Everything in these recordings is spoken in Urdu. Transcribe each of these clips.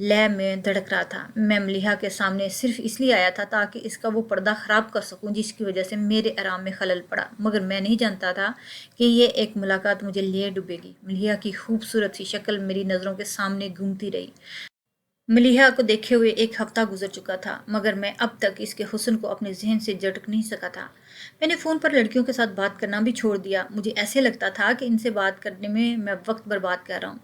لے میں دھڑک رہا تھا۔ میں ملیحہ کے سامنے صرف اس لیے آیا تھا تاکہ اس کا وہ پردہ خراب کر سکوں جس کی وجہ سے میرے آرام میں خلل پڑا، مگر میں نہیں جانتا تھا کہ یہ ایک ملاقات مجھے لے ڈوبے گی۔ ملیحہ کی خوبصورت سی شکل میری نظروں کے سامنے گھومتی رہی۔ ملیحہ کو دیکھے ہوئے ایک ہفتہ گزر چکا تھا، مگر میں اب تک اس کے حسن کو اپنے ذہن سے جھٹک نہیں سکا تھا۔ میں نے فون پر لڑکیوں کے ساتھ بات کرنا بھی چھوڑ دیا۔ مجھے ایسے لگتا تھا کہ ان سے بات کرنے میں وقت برباد کر رہا ہوں۔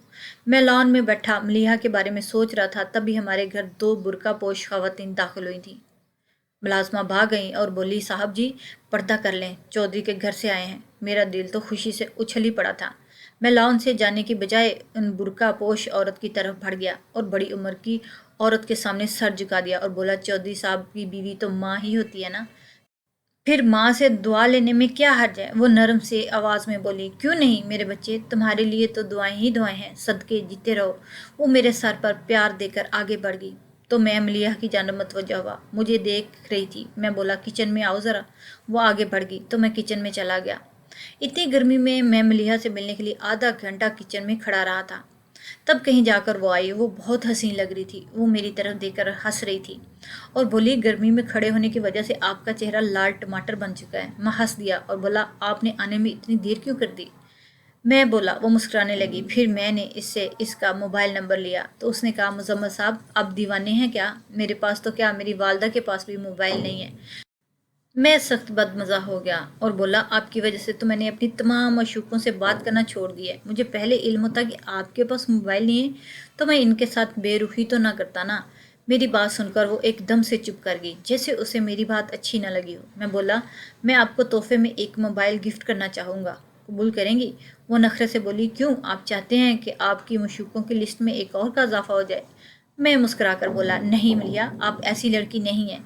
میں لان میں بیٹھا ملیحہ کے بارے میں سوچ رہا تھا، تبھی ہمارے گھر 2 برقع پوش خواتین داخل ہوئی تھیں۔ ملازمہ بھاگ گئیں اور بولی، صاحب جی پردہ کر لیں، چودھری کے گھر سے آئے ہیں۔ میرا دل تو خوشی سے اچھل ہی پڑا تھا۔ میں لان سے جانے کی بجائے ان برقع پوش عورت کی طرف بڑھ گیا اور بڑی عمر کی عورت کے سامنے سر جھکا دیا اور بولا، چودھری صاحب کی بیوی تو ماں ہی ہوتی ہے نا، پھر ماں سے دعا لینے میں کیا حرج ہے؟ وہ نرم سے آواز میں بولی، کیوں نہیں میرے بچے، تمہارے لیے تو دعائیں ہی دعائیں ہیں، صدقے جیتے رہو۔ وہ میرے سر پر پیار دے کر آگے بڑھ گئی تو میں ملیحہ کی جانب متوجہ ہوا۔ مجھے دیکھ رہی تھی۔ میں بولا، کچن میں آؤ ذرا۔ وہ آگے بڑھ گئی تو میں کچن میں چلا گیا۔ اتنی گرمی میں ملیحہ سے ملنے کے لیے آدھا گھنٹہ کچن میں کھڑا رہا تھا۔ تب کہیں جا کر وہ آئی۔ وہ بہت حسین لگ رہی تھی۔ وہ میری طرف دیکھ کر ہنس رہی تھی اور بولی، گرمی میں کھڑے ہونے کی وجہ سے آپ کا چہرہ لال ٹماٹر بن چکا ہے۔ میں ہنس دیا اور بولا، آپ نے آنے میں اتنی دیر کیوں کر دی؟ میں بولا۔ وہ مسکرانے لگی۔ پھر میں نے اس سے اس کا موبائل نمبر لیا تو اس نے کہا، مزمل صاحب آپ دیوانے ہیں کیا؟ میرے پاس تو کیا، میری والدہ کے پاس بھی موبائل نہیں ہے۔ میں سخت بدمزہ ہو گیا اور بولا، آپ کی وجہ سے تو میں نے اپنی تمام معشوقوں سے بات کرنا چھوڑ دیا ہے۔ مجھے پہلے علم ہوتا کہ آپ کے پاس موبائل نہیں ہے تو میں ان کے ساتھ بے رخی تو نہ کرتا نا۔ میری بات سن کر وہ ایک دم سے چپ کر گئی، جیسے اسے میری بات اچھی نہ لگی ہو۔ میں بولا، میں آپ کو تحفے میں ایک موبائل گفٹ کرنا چاہوں گا، قبول کریں گی؟ وہ نخرے سے بولی، کیوں، آپ چاہتے ہیں کہ آپ کی معشوقوں کی لسٹ میں ایک اور کا اضافہ ہو جائے؟ میں مسکرا کر بولا، نہیں ملیحہ، آپ ایسی لڑکی نہیں ہیں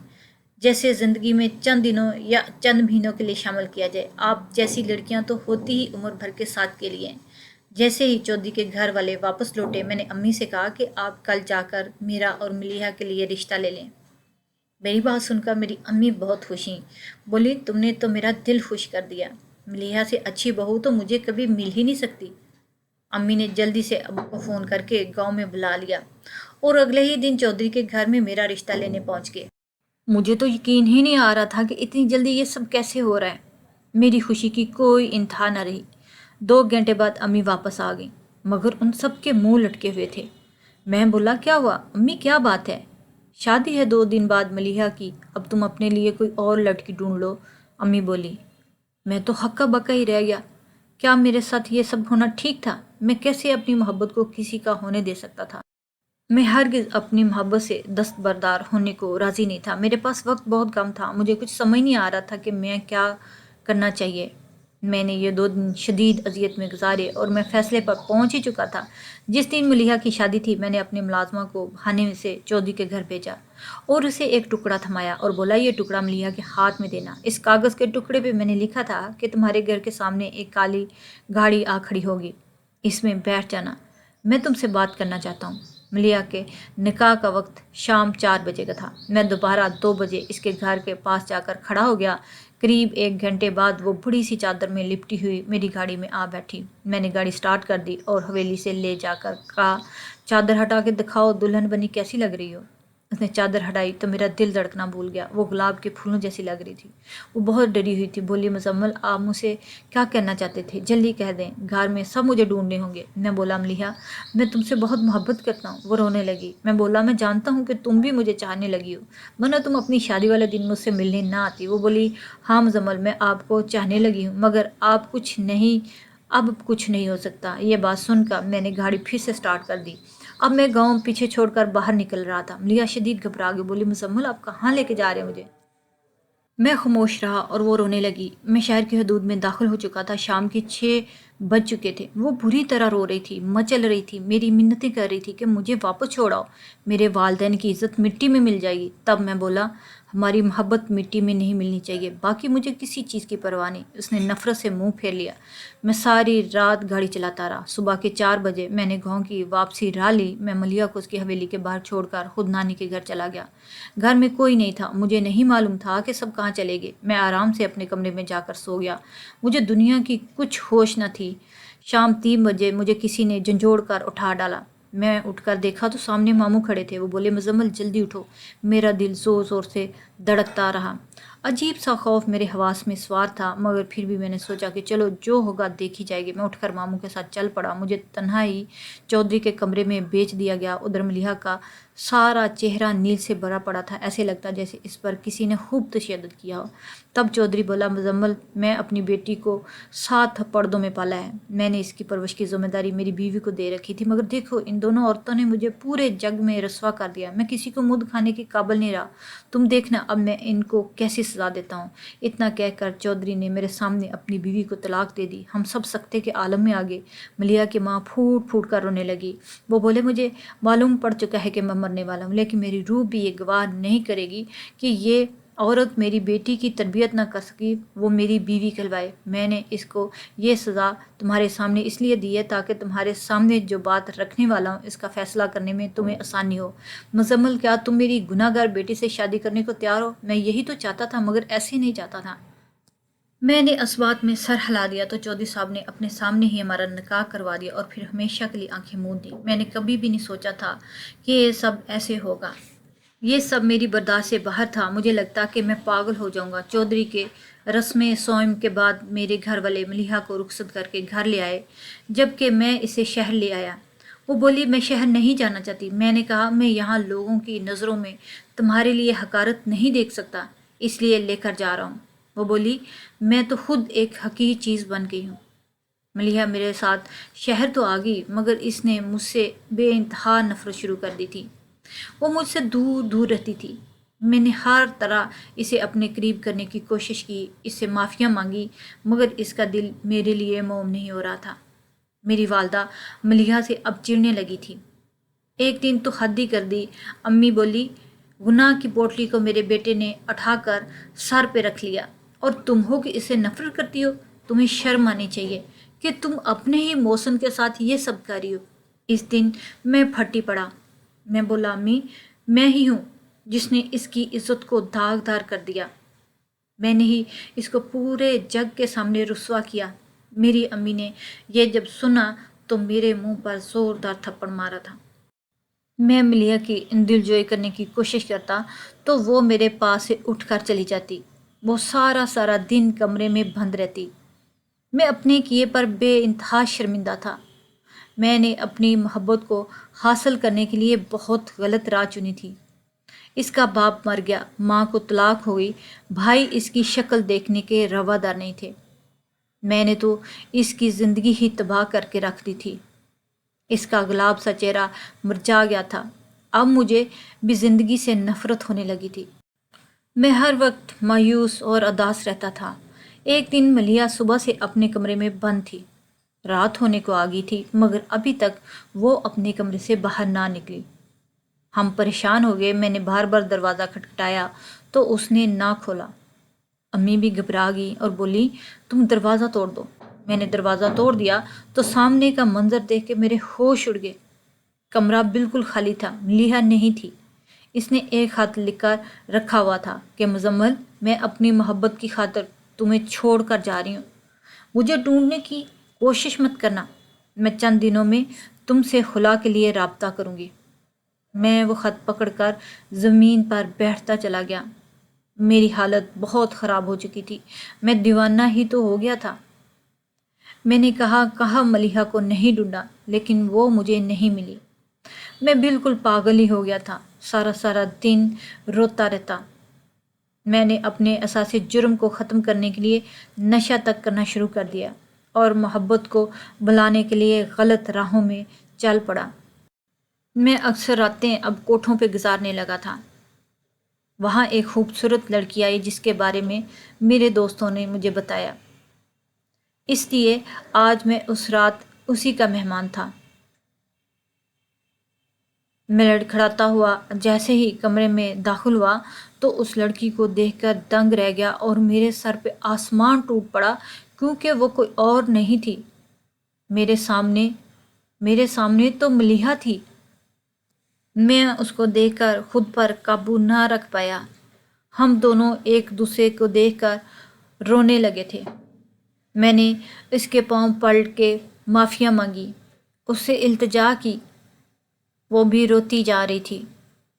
جیسے زندگی میں چند دنوں یا چند مہینوں کے لیے شامل کیا جائے۔ آپ جیسی لڑکیاں تو ہوتی ہی عمر بھر کے ساتھ کے لیے ہیں۔ جیسے ہی چودھری کے گھر والے واپس لوٹے، میں نے امی سے کہا کہ آپ کل جا کر میرا اور ملیحہ کے لیے رشتہ لے لیں۔ میری بات سن کر میری امی بہت خوش ہوئیں۔ بولی، تم نے تو میرا دل خوش کر دیا، ملیحہ سے اچھی بہو تو مجھے کبھی مل ہی نہیں سکتی۔ امی نے جلدی سے ابو کو فون کر کے گاؤں میں بلا لیا اور اگلے ہی دن چودھری کے گھر میں میرا رشتہ لینے پہنچ گئے۔ مجھے تو یقین ہی نہیں آ رہا تھا کہ اتنی جلدی یہ سب کیسے ہو رہا ہے۔ میری خوشی کی کوئی انتہا نہ رہی۔ 2 گھنٹے بعد امی واپس آ گئیں، مگر ان سب کے منہ لٹکے ہوئے تھے۔ میں بولا، کیا ہوا امی، کیا بات ہے؟ شادی ہے 2 دن بعد ملیحہ کی، اب تم اپنے لیے کوئی اور لڑکی ڈھونڈ لو، امی بولی۔ میں تو ہکا بکا ہی رہ گیا۔ کیا میرے ساتھ یہ سب ہونا ٹھیک تھا؟ میں کیسے اپنی محبت کو کسی کا ہونے دے سکتا تھا؟ میں ہرگز اپنی محبت سے دستبردار ہونے کو راضی نہیں تھا۔ میرے پاس وقت بہت کم تھا، مجھے کچھ سمجھ نہیں آ رہا تھا کہ میں کیا کرنا چاہیے۔ میں نے یہ 2 دن شدید اذیت میں گزارے اور میں فیصلے پر پہنچ ہی چکا تھا۔ جس دن ملیحہ کی شادی تھی، میں نے اپنے ملازمہ کو بہانے سے چودھری کے گھر بھیجا اور اسے ایک ٹکڑا تھمایا اور بولا، یہ ٹکڑا ملیحہ کے ہاتھ میں دینا۔ اس کاغذ کے ٹکڑے پہ میں نے لکھا تھا کہ تمہارے گھر کے سامنے ایک کالی گاڑی آ کھڑی ہوگی، اس میں بیٹھ جانا، میں تم سے بات کرنا چاہتا ہوں۔ ملیحہ کے نکاح کا وقت شام 4 بجے کا تھا۔ میں دوبارہ 2 بجے اس کے گھر کے پاس جا کر کھڑا ہو گیا۔ قریب 1 گھنٹے بعد وہ بڑی سی چادر میں لپٹی ہوئی میری گاڑی میں آ بیٹھی۔ میں نے گاڑی سٹارٹ کر دی اور حویلی سے لے جا کر کہا، چادر ہٹا کے دکھاؤ، دلہن بنی کیسی لگ رہی ہو؟ اس نے چادر ہٹائی تو میرا دل دھڑکنا بھول گیا۔ وہ گلاب کے پھولوں جیسی لگ رہی تھی۔ وہ بہت ڈری ہوئی تھی۔ بولی، مزمل آپ مجھ سے کیا کہنا چاہتے تھے؟ جلدی کہہ دیں، گھر میں سب مجھے ڈھونڈنے ہوں گے۔ میں بولا، ملیحہ میں تم سے بہت محبت کرتا ہوں۔ وہ رونے لگی۔ میں بولا، میں جانتا ہوں کہ تم بھی مجھے چاہنے لگی ہو، ورنہ تم اپنی شادی والے دن مجھ سے ملنے نہ آتی۔ وہ بولی، ہاں مزمل، میں آپ کو چاہنے لگی ہوں، مگر اب کچھ نہیں ہو سکتا۔ یہ بات سن کر میں نے گاڑی پھر سے سٹارٹ کر دی۔ اب میں گاؤں پیچھے چھوڑ کر باہر نکل رہا تھا۔ ملیحہ شدید گھبرا گئی۔ بولی، مزمل آپ کہاں لے کے جا رہے ہیں مجھے؟ میں خاموش رہا اور وہ رونے لگی۔ میں شہر کی حدود میں داخل ہو چکا تھا۔ شام کے 6 بج چکے تھے۔ وہ بری طرح رو رہی تھی، مچل رہی تھی، میری منتیں کر رہی تھی کہ مجھے واپس چھوڑاؤ، میرے والدین کی عزت مٹی میں مل جائے گی۔ تب میں بولا، ہماری محبت مٹی میں نہیں ملنی چاہیے، باقی مجھے کسی چیز کی پرواہ نہیں۔ اس نے نفرت سے منہ پھیر لیا۔ میں ساری رات گاڑی چلاتا رہا۔ صبح کے 4 بجے میں نے گاؤں کی واپسی راہ لی۔ میں ملیحہ کو اس کی حویلی کے باہر چھوڑ کر خود نانی کے گھر چلا گیا۔ گھر میں کوئی نہیں تھا۔ مجھے نہیں معلوم تھا کہ سب کہاں چلے گئے۔ میں آرام سے اپنے کمرے میں جا کر سو گیا۔ مجھے دنیا کی کچھ ہوش نہ تھی۔ شام 3 بجے مجھے کسی نے جھنجھوڑ کر اٹھا ڈالا۔ میں اٹھ کر دیکھا تو سامنے ماموں کھڑے تھے۔ وہ بولے مزمل جلدی اٹھو۔ میرا دل زور زور سے دھڑکتا رہا۔ عجیب سا خوف میرے حواس میں سوار تھا، مگر پھر بھی میں نے سوچا کہ چلو جو ہوگا دیکھی جائے گی۔ میں اٹھ کر ماموں کے ساتھ چل پڑا۔ مجھے تنہا ہی چودھری کے کمرے میں بیچ دیا گیا۔ ادھر ملیحہ کا سارا چہرہ نیل سے بھرا پڑا تھا، ایسے لگتا جیسے اس پر کسی نے خوب تشدد کیا ہو۔ تب چودھری بولا مزمل میں اپنی بیٹی کو 7 پردوں میں پالا ہے، میں نے اس کی پرورش کی ذمہ داری میری بیوی کو دے رکھی تھی، مگر دیکھو ان دونوں عورتوں نے مجھے پورے جگ میں رسوا کر دیا، میں کسی کو مدھ کھانے کے قابل نہیں رہا، تم دیکھنا اب میں ان کو کیسی سزا دیتا ہوں۔ اتنا کہہ کر چودھری نے میرے سامنے اپنی بیوی کو طلاق دے دی۔ ہم سب سکتے کے عالم میں آ گئے۔ ملیحہ کی ماں پھوٹ پھوٹ کر رونے لگی۔ وہ بولے مجھے معلوم پڑ چکا ہے کہ میں مرنے والا ہوں، لیکن میری روح بھی یہ گواہ نہیں کرے گی کہ یہ عورت میری بیٹی کی تربیت نہ کر سکی، وہ میری بیوی کہلوائے۔ میں نے اس کو یہ سزا تمہارے سامنے اس لیے دی ہے تاکہ تمہارے سامنے جو بات رکھنے والا ہوں اس کا فیصلہ کرنے میں تمہیں آسانی ہو۔ مزمل کیا تم میری گناہ گار بیٹی سے شادی کرنے کو تیار ہو؟ میں یہی تو چاہتا تھا، مگر ایسے نہیں چاہتا تھا۔ میں نے اس بات میں سر ہلا دیا تو چودھری صاحب نے اپنے سامنے ہی ہمارا نکاح کروا دیا اور پھر ہمیشہ کے لیے آنکھیں موند دیں۔ میں نے کبھی بھی نہیں سوچا تھا کہ یہ سب ایسے ہوگا، یہ سب میری برداشت سے باہر تھا، مجھے لگتا کہ میں پاگل ہو جاؤں گا۔ چودھری کے رسم سوم کے بعد میرے گھر والے ملیحہ کو رخصت کر کے گھر لے آئے، جبکہ میں اسے شہر لے آیا۔ وہ بولی میں شہر نہیں جانا چاہتی۔ میں نے کہا میں یہاں لوگوں کی نظروں میں تمہارے لیے حقارت نہیں دیکھ سکتا، اس لیے لے کر جا رہا ہوں۔ وہ بولی میں تو خود ایک حقیر چیز بن گئی ہوں۔ ملیحہ میرے ساتھ شہر تو آ گئی، مگر اس نے مجھ سے بے انتہا نفرت شروع کر دی تھی۔ وہ مجھ سے دور دور رہتی تھی۔ میں نے ہر طرح اسے اپنے قریب کرنے کی کوشش کی، اس سے معافیاں مانگی، مگر اس کا دل میرے لیے موم نہیں ہو رہا تھا۔ میری والدہ ملیحہ سے اب چڑھنے لگی تھی۔ ایک دن تو حد ہی کر دی۔ امی بولی گناہ کی پوٹلی کو میرے بیٹے نے اٹھا کر سر پہ رکھ لیا اور تم ہو کہ اسے نفرت کرتی ہو، تمہیں شرم آنی چاہیے کہ تم اپنے ہی موسن کے ساتھ یہ سب کر رہی ہو۔ اس دن میں پھٹی پڑا۔ میں بولا امی میں ہی ہوں جس نے اس کی عزت کو داغدار کر دیا، میں نے ہی اس کو پورے جگ کے سامنے رسوا کیا۔ میری امی نے یہ جب سنا تو میرے منہ پر زوردار تھپڑ مارا تھا۔ میں ملیحہ کی دلجوئی کرنے کی کوشش کرتا تو وہ میرے پاس سے اٹھ کر چلی جاتی۔ وہ سارا دن کمرے میں بند رہتی۔ میں اپنے کیے پر بے انتہا شرمندہ تھا۔ میں نے اپنی محبت کو حاصل کرنے کے لیے بہت غلط راہ چنی تھی۔ اس کا باپ مر گیا، ماں کو طلاق ہو گئی، بھائی اس کی شکل دیکھنے کے روادار نہیں تھے۔ میں نے تو اس کی زندگی ہی تباہ کر کے رکھ دی تھی۔ اس کا گلاب سا چہرہ مرجھا گیا تھا۔ اب مجھے بھی زندگی سے نفرت ہونے لگی تھی۔ میں ہر وقت مایوس اور اداس رہتا تھا۔ ایک دن ملیحہ صبح سے اپنے کمرے میں بند تھی۔ رات ہونے کو آ گئی تھی، مگر ابھی تک وہ اپنے کمرے سے باہر نہ نکلی۔ ہم پریشان ہو گئے۔ میں نے بار بار دروازہ کھٹکھٹایا تو اس نے نہ کھولا۔ امی بھی گھبرا گئی اور بولی تم دروازہ توڑ دو۔ میں نے دروازہ توڑ دیا تو سامنے کا منظر دیکھ کے میرے ہوش اڑ گئے۔ کمرہ بالکل خالی تھا، ملیحہ نہیں تھی۔ اس نے ایک خط لکھ کر رکھا ہوا تھا کہ مزمل میں اپنی محبت کی خاطر تمہیں چھوڑ کر جا رہی ہوں، مجھے ڈھونڈنے کی کوشش مت کرنا، میں چند دنوں میں تم سے خلا کے لیے رابطہ کروں گی۔ میں وہ خط پکڑ کر زمین پر بیٹھتا چلا گیا۔ میری حالت بہت خراب ہو چکی تھی، میں دیوانہ ہی تو ہو گیا تھا۔ میں نے کہاں ملیحہ کو نہیں ڈھونڈا، لیکن وہ مجھے نہیں ملی۔ میں بالکل پاگل ہی ہو گیا تھا، سارا دن روتا رہتا۔ میں نے اپنے اساسی جرم کو ختم کرنے کے لیے نشہ تک کرنا شروع کر دیا اور محبت کو بھلانے کے لیے غلط راہوں میں چل پڑا۔ میں اکثر راتیں اب کوٹھوں پہ گزارنے لگا تھا۔ وہاں ایک خوبصورت لڑکی آئی جس کے بارے میں میرے دوستوں نے مجھے بتایا، اس لیے آج میں اس رات اسی کا مہمان تھا۔ میں لڑکھڑاتا ہوا جیسے ہی کمرے میں داخل ہوا تو اس لڑکی کو دیکھ کر دنگ رہ گیا اور میرے سر پہ آسمان ٹوٹ پڑا، کیونکہ وہ کوئی اور نہیں تھی، میرے سامنے تو ملیحہ تھی۔ میں اس کو دیکھ کر خود پر قابو نہ رکھ پایا۔ ہم دونوں ایک دوسرے کو دیکھ کر رونے لگے تھے۔ میں نے اس کے پاؤں پلٹ کے معافیاں مانگی، اس سے التجا کی وہ بھی روتی جا رہی تھی۔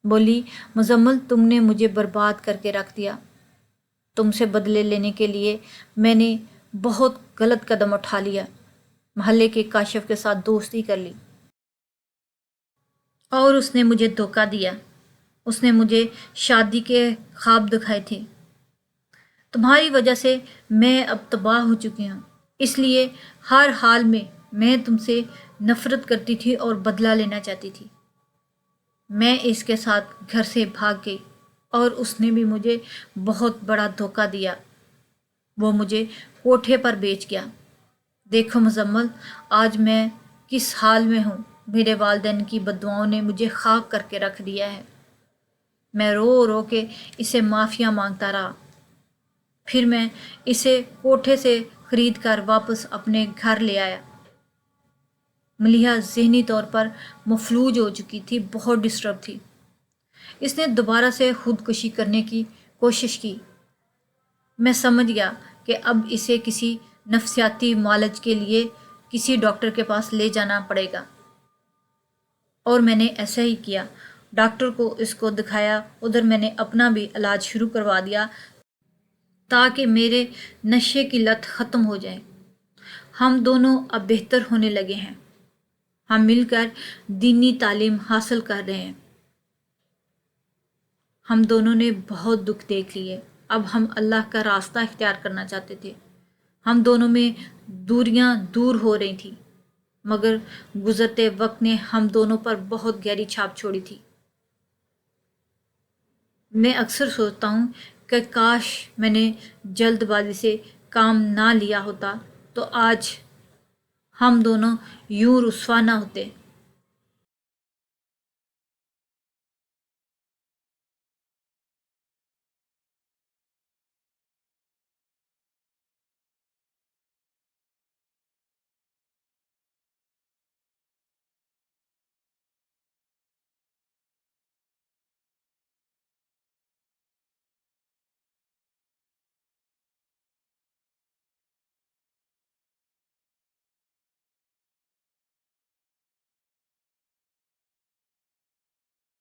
بولی، مزمل تم نے مجھے برباد کر کے رکھ دیا۔ تم سے بدلے لینے کے لیے میں نے بہت غلط قدم اٹھا لیا، محلے کے کاشف کے ساتھ دوستی کر لی اور اس نے مجھے دھوکہ دیا۔ اس نے مجھے شادی کے خواب دکھائے تھے۔ تمہاری وجہ سے میں اب تباہ ہو چکی ہوں، اس لیے ہر حال میں تم سے نفرت کرتی تھی اور بدلہ لینا چاہتی تھی۔ میں اس کے ساتھ گھر سے بھاگ گئی اور اس نے بھی مجھے بہت بڑا دھوکہ دیا۔ وہ مجھے کوٹھے پر بیچ گیا۔ دیکھو مزمل، آج میں کس حال میں ہوں۔ میرے والدین کی بددعاؤں نے مجھے خاک کر کے رکھ دیا ہے۔ میں رو رو کے اسے معافیاں مانگتا رہا۔ پھر میں اسے کوٹھے سے خرید کر واپس اپنے گھر لے آیا۔ ملیحہ ذہنی طور پر مفلوج ہو چکی تھی، بہت ڈسٹرب تھی۔ اس نے دوبارہ سے خودکشی کرنے کی کوشش کی۔ میں سمجھ گیا کہ اب اسے کسی نفسیاتی معالج کے لیے کسی ڈاکٹر کے پاس لے جانا پڑے گا، اور میں نے ایسا ہی کیا۔ ڈاکٹر کو اس کو دکھایا، ادھر میں نے اپنا بھی علاج شروع کروا دیا تاکہ میرے نشے کی لت ختم ہو جائے۔ ہم دونوں اب بہتر ہونے لگے ہیں۔ ہم مل کر دینی تعلیم حاصل کر رہے ہیں۔ ہم دونوں نے بہت دکھ دیکھ لیے، اب ہم اللہ کا راستہ اختیار کرنا چاہتے تھے۔ ہم دونوں میں دوریاں دور ہو رہی تھیں، مگر گزرتے وقت نے ہم دونوں پر بہت گہری چھاپ چھوڑی تھی۔ میں اکثر سوچتا ہوں کہ کاش میں نے جلد بازی سے کام نہ لیا ہوتا تو آج ہم دونوں یوں رسوا نہ ہوتے۔